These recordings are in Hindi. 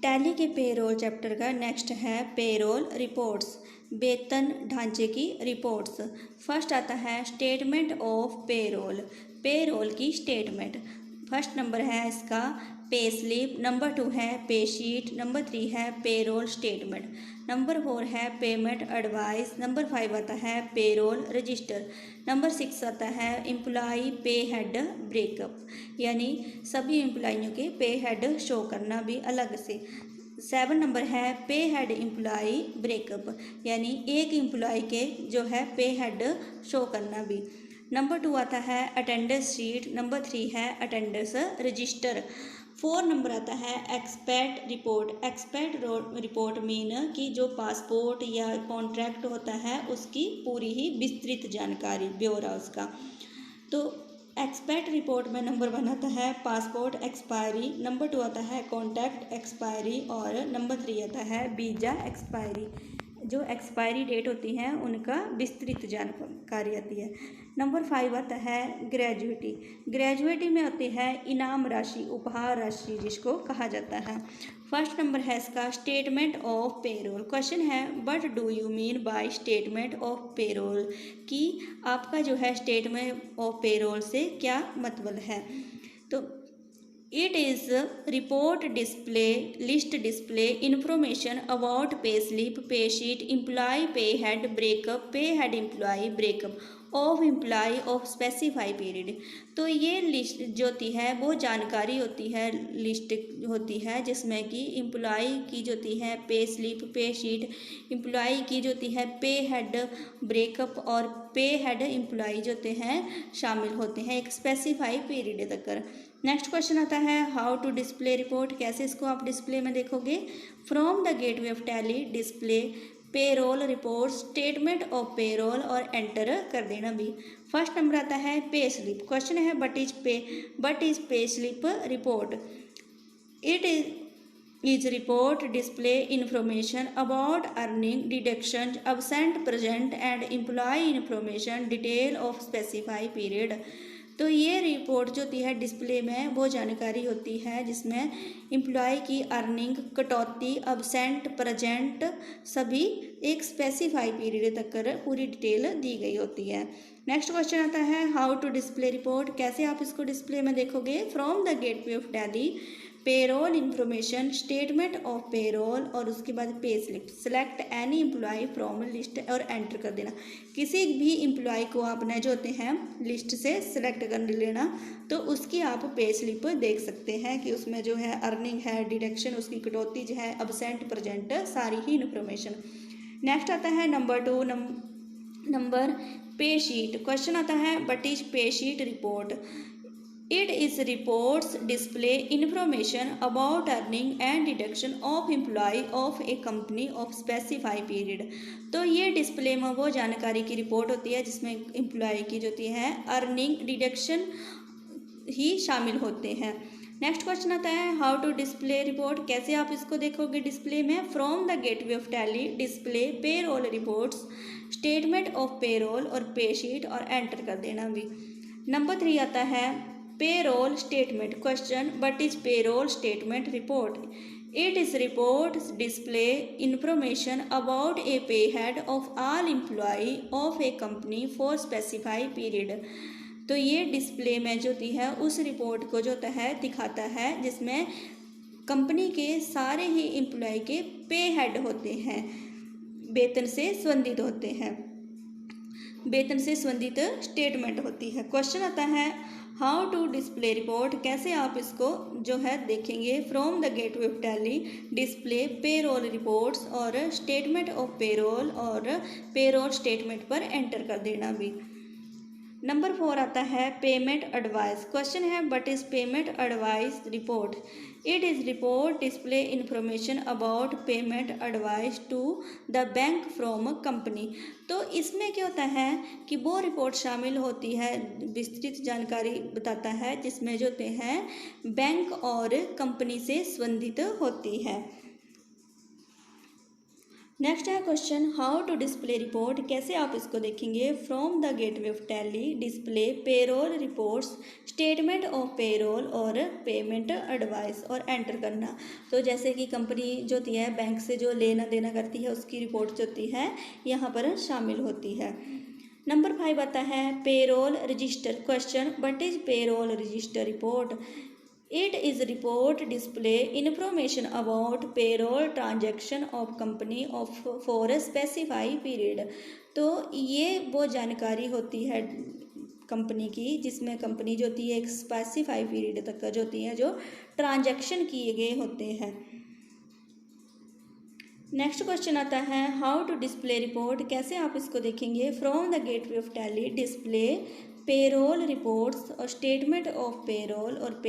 टैली के पेरोल चैप्टर का नेक्स्ट है पेरोल रिपोर्ट्स, वेतन ढांचे की रिपोर्ट्स। फर्स्ट आता है स्टेटमेंट ऑफ पेरोल, पेरोल की स्टेटमेंट। फर्स्ट नंबर है इसका पे स्लिप, नंबर 2 है पे शीट, नंबर 3 है पेरोल स्टेटमेंट, नंबर 4 है पेमेंट एडवाइस, नंबर 5 आता है पेरोल रजिस्टर, नंबर 6 आता है एम्प्लॉई पे हेड ब्रेकअप, यानी सभी एम्प्लॉइयों के पे हेड शो करना भी अलग से। 7 नंबर है पे हेड एम्प्लॉई ब्रेकअप, यानी एक एम्प्लॉय के जो है पे हेड शो करना भी। नंबर 2 आता है अटेंडेंस शीट, नंबर 3 है अटेंडेंस रजिस्टर। 4 नंबर आता है expect report, expect report mean कि जो पासपोर्ट या कॉन्ट्रैक्ट होता है उसकी पूरी ही विस्तृत जानकारी, ब्यौरा उसका। तो एक्सपेक्ट रिपोर्ट में नंबर 1 आता है पासपोर्ट एक्सपायरी, नंबर 2 आता है कॉन्ट्रैक्ट एक्सपायरी और नंबर 3 आता है वीज़ा एक्सपायरी। जो एक्सपायरी डेट होती हैं उनका विस्तृत जानकारी आती है। नंबर 5 आता है ग्रेजुएटी, ग्रेजुएटी में होती है इनाम राशि, उपहार राशि जिसको कहा जाता है। फर्स्ट नंबर है इसका स्टेटमेंट ऑफ पेरोल। क्वेश्चन है what do you mean by statement of payroll, कि आपका जो है स्टेटमेंट ऑफ पेरोल से क्या मतलब है। तो it is report display list display information about pay slip, pay sheet, employee pay head breakup, pay head employee breakup of employee of specify period. तो ये लिस्ट जो होती है वो जानकारी होती है, लिस्ट होती है जिसमें कि एम्प्लॉय की जो होती है pay slip, pay sheet, employ की जो होती है पे हेड ब्रेकअप और पे हेड एम्प्लॉय जो होते हैं शामिल होते हैं एक स्पेसिफाई पीरियड तक। नेक्स्ट क्वेश्चन आता है हाउ टू डिस्प्ले रिपोर्ट, कैसे इसको आप डिस्प्ले में देखोगे। From the gateway of tally display payroll report statement of payroll और एंटर कर देना भी। फर्स्ट नंबर आता है पे स्लिप। क्वेश्चन है but is pay slip report, it is report display information about earning deduction absent present and employee information detail of specify period. तो ये रिपोर्ट जो होती है डिस्प्ले में वो जानकारी होती है जिसमें एम्प्लॉय की अर्निंग, कटौती, अब्सेंट, प्रेजेंट सभी एक स्पेसिफाई पीरियड तक पूरी डिटेल दी गई होती है। नेक्स्ट क्वेश्चन आता है हाउ टू डिस्प्ले रिपोर्ट, कैसे आप इसको डिस्प्ले में देखोगे। From the gateway of Tally payroll information statement of payroll और उसके बाद pay slip, select any employee from list और एंटर कर देना। किसी भी एम्प्लॉय को आपने जो होते हैं लिस्ट से सिलेक्ट कर लेना, तो उसकी आप पे स्लिप देख सकते हैं कि उसमें जो है अर्निंग है, डिडक्शन, उसकी कटौती जो है, अब्सेंट, प्रेजेंट, सारी ही इन्फॉर्मेशन। नेक्स्ट आता है number 2 number pay sheet. Question आता है what is pay sheet report, it is reports display information about earning and deduction of employee of a company of specify period. तो ये डिस्प्ले में वो जानकारी की रिपोर्ट होती है जिसमें एम्प्लॉय की जो होती है अर्निंग, डिडक्शन ही शामिल होते हैं। नेक्स्ट क्वेश्चन आता है हाउ टू डिस्प्ले रिपोर्ट, कैसे आप इसको देखोगे डिस्प्ले में। From the gateway of tally display payroll reports statement of payroll और पे शीट और एंटर कर देना भी। नंबर 3 आता है payroll statement. Question what is payroll statement report, it is report display information about a pay head of all employ of a company for specify period. तो ये डिस्प्ले में जो होती है उस रिपोर्ट को जो होता है दिखाता है जिसमें कंपनी के सारे ही एम्प्लॉय के पे हेड होते हैं, वेतन से संबंधित होते हैं, वेतन से संबंधित स्टेटमेंट होती है। क्वेश्चन आता है हाउ टू डिस्प्ले रिपोर्ट, कैसे आप इसको जो है देखेंगे। From the gateway of tally display payroll reports और स्टेटमेंट ऑफ पेरोल और पेरोल स्टेटमेंट पर एंटर कर देना भी। नंबर 4 आता है पेमेंट एडवाइस। क्वेश्चन है what is payment advice report, it is report display information about payment advice to the bank from company. तो इसमें क्या होता है कि वो रिपोर्ट शामिल होती है, विस्तृत जानकारी बताता है जिसमें जो होते हैं बैंक और कंपनी से संबंधित होती है। नेक्स्ट है question how to display report, कैसे आप इसको देखेंगे। From the gateway of tally display payroll reports, statement of payroll और पेमेंट एडवाइस और एंटर करना। तो जैसे कि कंपनी जो होती है बैंक से जो लेना देना करती है उसकी रिपोर्ट जो होती है यहाँ पर शामिल होती है। नंबर 5 आता है payroll register. Question what is payroll register report. It is report display information about payroll transaction of company of for a specified period। तो ये वो जानकारी होती है कंपनी की जिसमें कंपनी जो होती है एक स्पेसिफाई पीरियड तक का जो होती है जो ट्रांजैक्शन किए गए होते हैं। नेक्स्ट क्वेश्चन आता है हाउ टू डिस्प्ले रिपोर्ट, कैसे आप इसको देखेंगे। From the gateway of tally display payroll reports और स्टेटमेंट ऑफ पेरोल और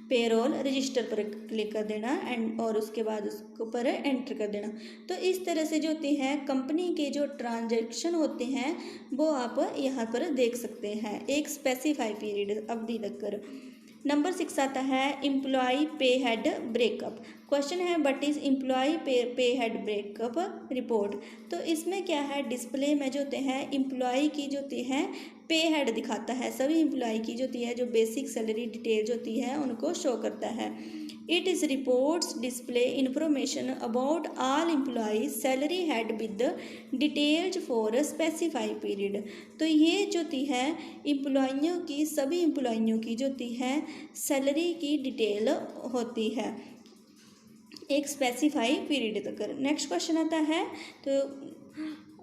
पेरोल रजिस्टर पर क्लिक कर देना एंड और उसके बाद उसके ऊपर एंटर कर देना। तो इस तरह से जो होती है कंपनी के जो ट्रांजैक्शन होते हैं वो आप यहाँ पर देख सकते हैं एक स्पेसिफाई पीरियड अवधि तक कर। नंबर 6 आता है employ pay head breakup. Question है what is employ pay head breakup report. तो इसमें क्या है डिस्प्ले में जो होते हैं एम्प्लॉय की जो होती है पे हेड दिखाता है, सभी एम्प्लॉय की जो होती है जो बेसिक सैलरी डिटेल जो होती है उनको शो करता है। It is reports display information about all employ salary head with details for a specify period. तो ये जो होती है एम्प्लॉइयों की सभी एम्प्लॉइयों की जो होती है सैलरी की डिटेल होती है एक स्पेसिफाई पीरियड तक। नेक्स्ट क्वेश्चन आता है तो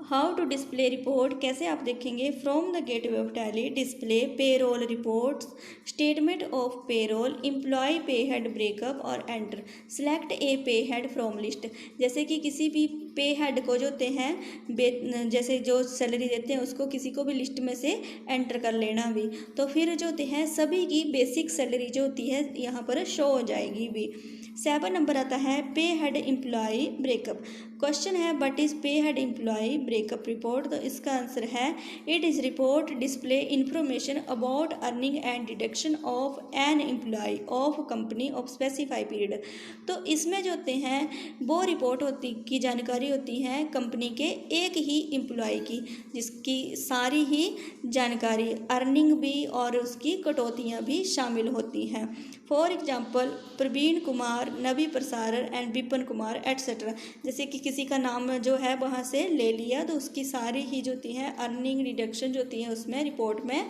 हाउ टू डिस्प्ले रिपोर्ट, कैसे आप देखेंगे। From the gateway of tally display payroll reports, statement of payroll, employee pay head breakup और enter, select a pay head from list. जैसे कि किसी भी पे हेड को जो होते हैं जैसे जो सैलरी देते हैं उसको किसी को भी लिस्ट में से एंटर कर लेना भी। तो फिर जो होते हैं सभी की बेसिक सैलरी जो होती है यहाँ पर शो हो जाएगी भी। 7 नंबर आता है pay head employee breakup. Question है what is pay head employee breakup report. तो इसका आंसर है it is report display information about earning and deduction of an employee of company of specify period. तो इसमें जो होते हैं वो रिपोर्ट होती की जानकारी होती है कंपनी के एक ही एम्प्लॉय की जिसकी सारी ही जानकारी अर्निंग भी और उसकी कटौतियाँ भी शामिल होती हैं। फॉर एग्जाम्पल प्रवीण कुमार, नवी प्रसारण एंड विपिन कुमार एट्सेट्रा। जैसे कि किसी का नाम जो है वहाँ से ले लिया तो उसकी सारी ही जो होती है अर्निंग रिडक्शन जो होती है उसमें रिपोर्ट में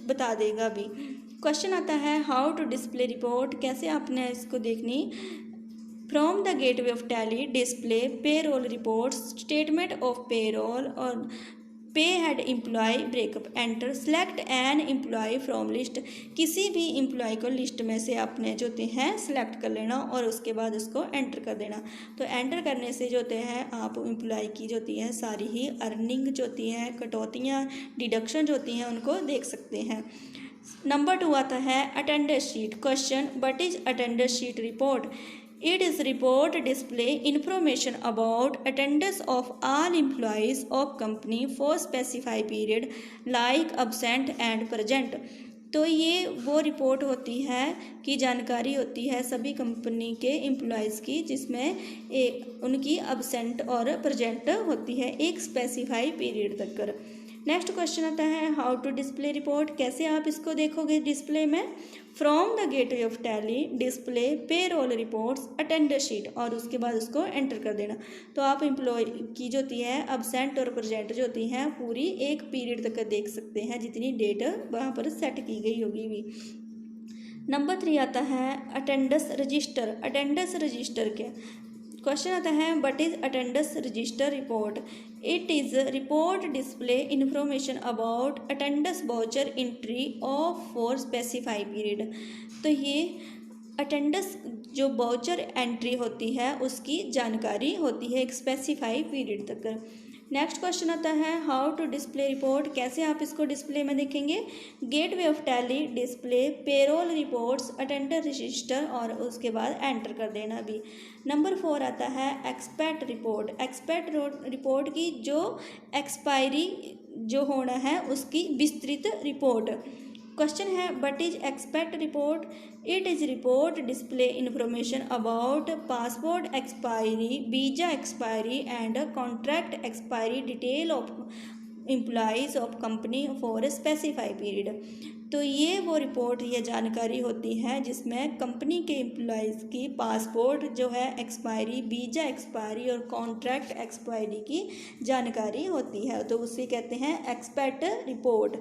बता देगा भी। क्वेश्चन आता है हाउ टू डिस्प्ले रिपोर्ट, कैसे आपने इसको देखनी। From the gateway of tally display payroll reports, statement of payroll और pay head employee breakup enter, select an employee from list. किसी भी एम्प्लॉय को लिस्ट में से आपने जो होते हैं सेलेक्ट कर लेना और उसके बाद उसको एंटर कर देना। तो एंटर करने से जो होते हैं आप एम्प्लॉय की जो होती है सारी ही अर्निंग जो होती हैं कटौतियाँ डिडक्शन जो होती हैं उनको देख सकते हैं। नंबर 2 आता है attendance sheet. Question what is attendance sheet report. It is report display information about attendance of all employees of company for specified period like absent and present। तो ये वो रिपोर्ट होती है कि जानकारी होती है सभी कंपनी के एम्प्लॉयज़ की जिसमें उनकी अब्सेंट और प्रेजेंट होती है एक स्पेसिफाई पीरियड तक कर। नेक्स्ट क्वेश्चन आता है हाउ टू डिस्प्ले रिपोर्ट, कैसे आप इसको देखोगे डिस्प्ले में। From the gateway of tally display payroll reports attendance sheet और उसके बाद उसको एंटर कर देना। तो आप एम्प्लॉय की जो होती है अब्सेंट और प्रेजेंट जो होती हैं पूरी एक पीरियड तक देख सकते हैं जितनी डेट वहाँ पर सेट की गई होगी भी। नंबर 3 आता है अटेंडेंस रजिस्टर। अटेंडेंस रजिस्टर क्या। क्वेश्चन आता है what is attendance register report. It is report display information about attendance voucher entry of for specify period. तो ये अटेंडेंस जो वाउचर एंट्री होती है उसकी जानकारी होती है एक स्पेसिफाई पीरियड तक। नेक्स्ट क्वेश्चन आता है हाउ टू डिस्प्ले रिपोर्ट, कैसे आप इसको डिस्प्ले में देखेंगे। Gateway of tally display payroll reports attendance register और उसके बाद एंटर कर देना भी। नंबर 4 आता है एक्सपेक्ट रिपोर्ट। एक्सपेक्ट रिपोर्ट की जो एक्सपायरी जो होना है उसकी विस्तृत रिपोर्ट। क्वेश्चन है but is expect report, it is report display information about passport expiry, visa expiry and contract expiry detail of employees of company for specify period. तो ये वो रिपोर्ट, ये जानकारी होती है जिसमें कंपनी के एम्प्लॉइज़ की पासपोर्ट जो है एक्सपायरी, वीजा एक्सपायरी और कॉन्ट्रैक्ट एक्सपायरी की जानकारी होती है, तो उसे कहते हैं एक्सपेक्ट रिपोर्ट।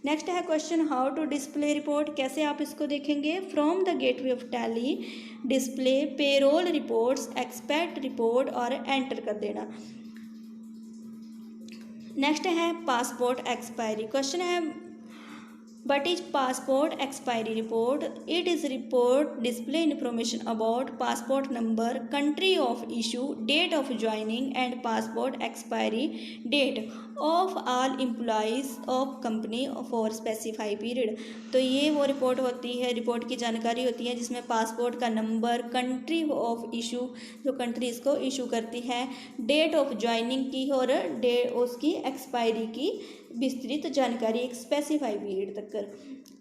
नेक्स्ट है question how to display report, कैसे आप इसको देखेंगे। From the gateway of tally display payroll reports, expect report और एंटर कर देना। नेक्स्ट है पासपोर्ट एक्सपायरी। क्वेश्चन है What is passport expiry report? It is report display information about passport number, country of issue, date of joining and passport expiry date of all employees of company for specified period। तो ये वो रिपोर्ट होती है, रिपोर्ट की जानकारी होती है जिसमें पासपोर्ट का नंबर, कंट्री ऑफ इशू जो कंट्री इसको इशू करती है, डेट ऑफ ज्वाइनिंग की और उसकी एक्सपायरी की विस्तृत जानकारी एक स्पेसिफाई पीरियड तक कर।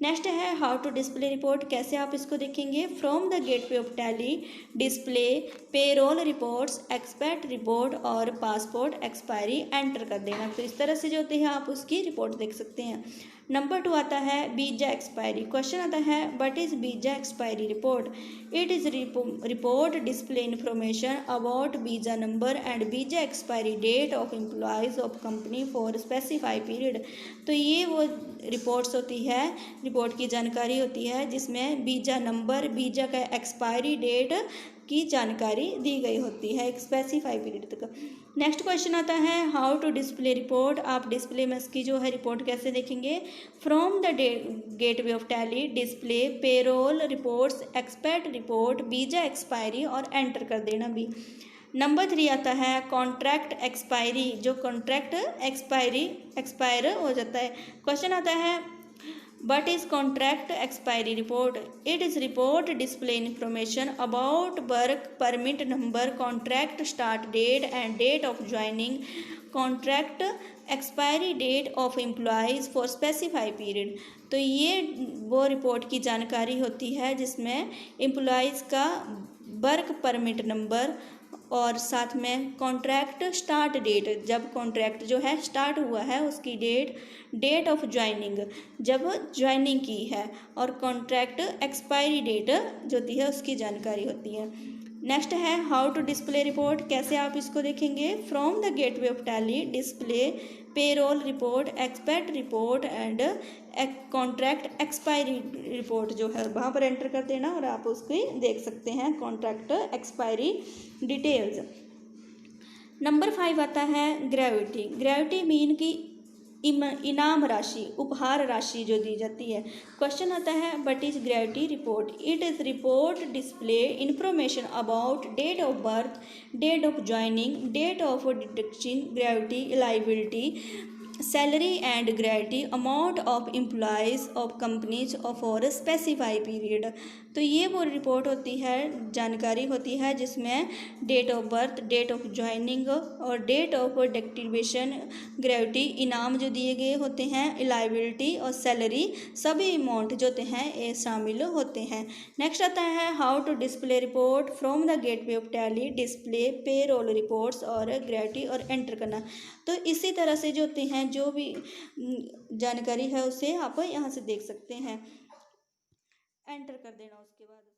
नेक्स्ट है हाउ टू डिस्प्ले रिपोर्ट, कैसे आप इसको देखेंगे। From the gateway of tally display payroll reports, expect report और पासपोर्ट एक्सपायरी एंटर कर देना। तो इस तरह से जो होती है आप उसकी रिपोर्ट देख सकते हैं। नंबर 2 आता है वीजा एक्सपायरी। क्वेश्चन आता है what is visa expiry report, it is report display information about visa number and visa expiry date of employees of company for specify period. तो ये वो रिपोर्ट्स होती है, रिपोर्ट की जानकारी होती है जिसमें वीजा नंबर, वीजा का एक्सपायरी डेट की जानकारी दी गई होती है एक स्पेसिफाई पीरियड तक। नेक्स्ट क्वेश्चन आता है हाउ टू डिस्प्ले रिपोर्ट, आप डिस्प्ले में इसकी जो है रिपोर्ट कैसे देखेंगे। From the gateway of tally display payroll reports, expect report, visa expiry और एंटर कर देना भी। नंबर 3 आता है कॉन्ट्रैक्ट एक्सपायरी, जो कॉन्ट्रैक्ट एक्सपायर हो जाता है। क्वेश्चन आता है What is contract expiry report? It is report display information about work permit number, contract start date and date of joining, contract expiry date of employees for specified period। तो ये वो रिपोर्ट की जानकारी होती है जिसमें एम्प्लॉयज़ का वर्क परमिट नंबर और साथ में कॉन्ट्रैक्ट स्टार्ट डेट, जब कॉन्ट्रैक्ट जो है स्टार्ट हुआ है उसकी डेट, डेट ऑफ ज्वाइनिंग जब ज्वाइनिंग की है, और कॉन्ट्रैक्ट एक्सपायरी डेट जो होती है उसकी जानकारी होती है। नेक्स्ट है हाउ टू डिस्प्ले रिपोर्ट, कैसे आप इसको देखेंगे। From the gateway of tally display payroll report, expect report and contract expiry report जो है वहाँ पर एंटर कर देना और आप उसकी देख सकते हैं कॉन्ट्रैक्ट एक्सपायरी डिटेल्स। नंबर 5 आता है ग्रेविटी। ग्रेविटी मीन की इनाम राशि, उपहार राशि जो दी जाती है। क्वेश्चन आता है what is gratuity report, it is report display information about date of birth, date of joining, date of deduction, gratuity, liability, salary and gratuity, amount of employees of companies for specify period. तो ये वो रिपोर्ट होती है, जानकारी होती है जिसमें date of birth, date of joining और डेट ऑफ डिडक्टिवेशन, ग्रेविटी, इनाम जो दिए गए होते हैं, लाइबिलिटी और सैलरी, सभी अमाउंट जो होते हैं ये शामिल होते हैं। नेक्स्ट आता है how to display report. From the gateway of tally display payroll reports और ग्रेविटी और एंटर करना। तो इसी तरह से जो होते हैं जो भी जानकारी है उसे आप यहाँ से देख सकते हैं, एंटर कर देना उसके बाद।